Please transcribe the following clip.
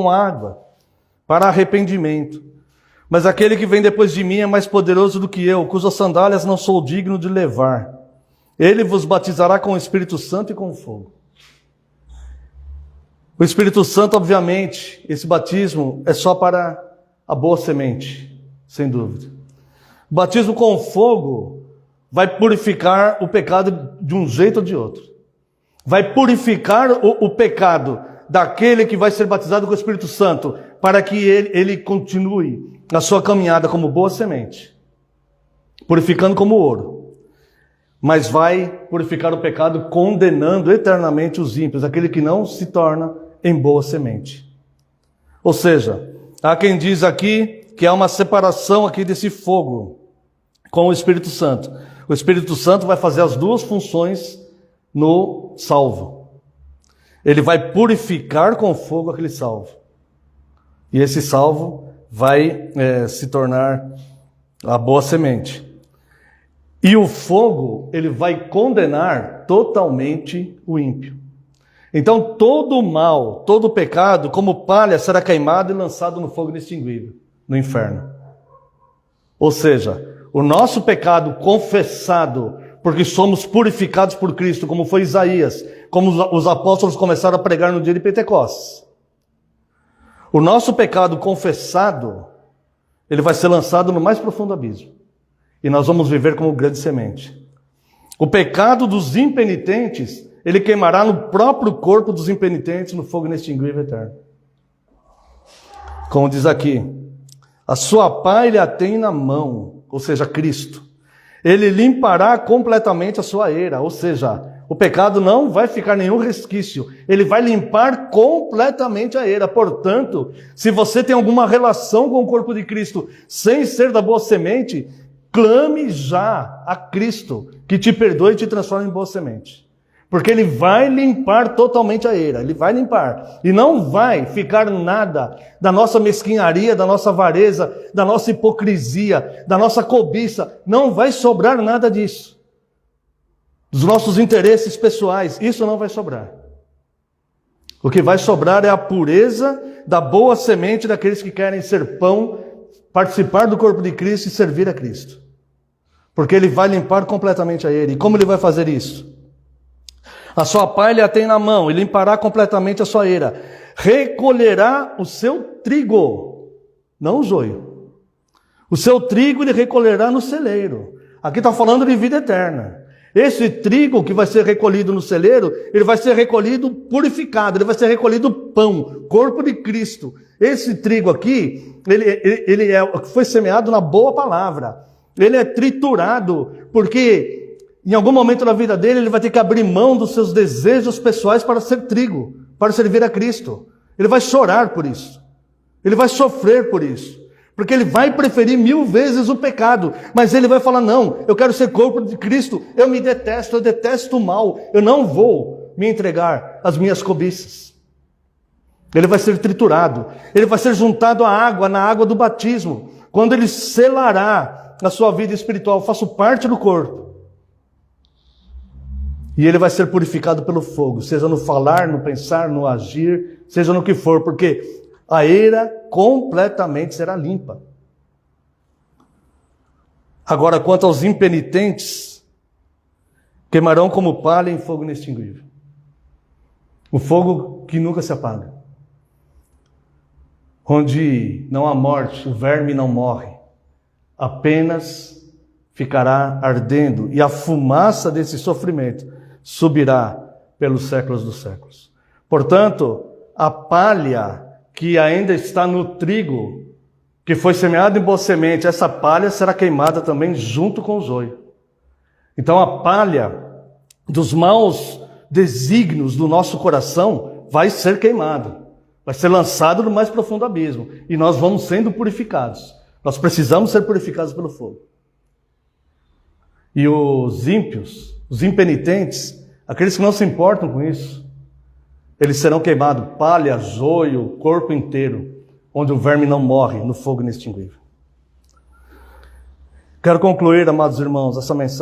com água para arrependimento. Mas aquele que vem depois de mim é mais poderoso do que eu, cujas sandálias não sou digno de levar. Ele vos batizará com o Espírito Santo e com fogo. O Espírito Santo, obviamente, esse batismo é só para a boa semente, sem dúvida. O batismo com fogo vai purificar o pecado de um jeito ou de outro. Vai purificar o pecado daquele que vai ser batizado com o Espírito Santo, para que ele continue na sua caminhada como boa semente, purificando como ouro. Mas vai purificar o pecado condenando eternamente os ímpios, aquele que não se torna em boa semente. Ou seja, há quem diz aqui que há uma separação aqui desse fogo com o Espírito Santo. O Espírito Santo vai fazer as duas funções no salvo. Ele vai purificar com fogo aquele salvo. E esse salvo vai se tornar a boa semente. E o fogo, ele vai condenar totalmente o ímpio. Então todo o mal, todo o pecado, como palha, será queimado e lançado no fogo inextinguível, no inferno. Ou seja, o nosso pecado confessado, porque somos purificados por Cristo, como foi Isaías, como os apóstolos começaram a pregar no dia de Pentecostes. O nosso pecado confessado, ele vai ser lançado no mais profundo abismo. E nós vamos viver como grande semente. O pecado dos impenitentes, ele queimará no próprio corpo dos impenitentes no fogo inextinguível eterno. Como diz aqui, a sua pá ele a tem na mão, ou seja, Cristo. Ele limpará completamente a sua eira, ou seja, o pecado não vai ficar nenhum resquício. Ele vai limpar completamente a eira. Portanto, se você tem alguma relação com o corpo de Cristo sem ser da boa semente, clame já a Cristo que te perdoe e te transforme em boa semente. Porque Ele vai limpar totalmente a eira. Ele vai limpar. E não vai ficar nada da nossa mesquinharia, da nossa avareza, da nossa hipocrisia, da nossa cobiça. Não vai sobrar nada disso. Dos nossos interesses pessoais. Isso não vai sobrar. O que vai sobrar é a pureza da boa semente daqueles que querem ser pão, participar do corpo de Cristo e servir a Cristo. Porque Ele vai limpar completamente a eira. E como Ele vai fazer isso? A sua pá ele a tem na mão, e limpará completamente a sua eira. Recolherá o seu trigo, não o joio. O seu trigo ele recolherá no celeiro. Aqui está falando de vida eterna. Esse trigo que vai ser recolhido no celeiro, ele vai ser recolhido purificado, ele vai ser recolhido pão, corpo de Cristo. Esse trigo aqui, ele foi semeado na boa palavra. Ele é triturado, porque em algum momento da vida dele, ele vai ter que abrir mão dos seus desejos pessoais para ser trigo, para servir a Cristo. Ele vai chorar por isso. Ele vai sofrer por isso. Porque ele vai preferir 1000 vezes o pecado. Mas ele vai falar, não, eu quero ser corpo de Cristo. Eu me detesto, eu detesto o mal. Eu não vou me entregar às minhas cobiças. Ele vai ser triturado. Ele vai ser juntado à água, na água do batismo. Quando ele selará a sua vida espiritual, eu faço parte do corpo. E ele vai ser purificado pelo fogo, seja no falar, no pensar, no agir, seja no que for, porque a eira completamente será limpa. Agora, quanto aos impenitentes, queimarão como palha em fogo inextinguível. O fogo que nunca se apaga. Onde não há morte, o verme não morre, apenas ficará ardendo, e a fumaça desse sofrimento subirá pelos séculos dos séculos. Portanto, a palha que ainda está no trigo, que foi semeado em boa semente, essa palha será queimada também junto com o joio. Então a palha dos maus desígnios do nosso coração vai ser queimada, vai ser lançada no mais profundo abismo, e nós vamos sendo purificados. Nós precisamos ser purificados pelo fogo. E os ímpios, os impenitentes, aqueles que não se importam com isso, eles serão queimados, palha, joio, corpo inteiro, onde o verme não morre no fogo inextinguível. Quero concluir, amados irmãos, essa mensagem.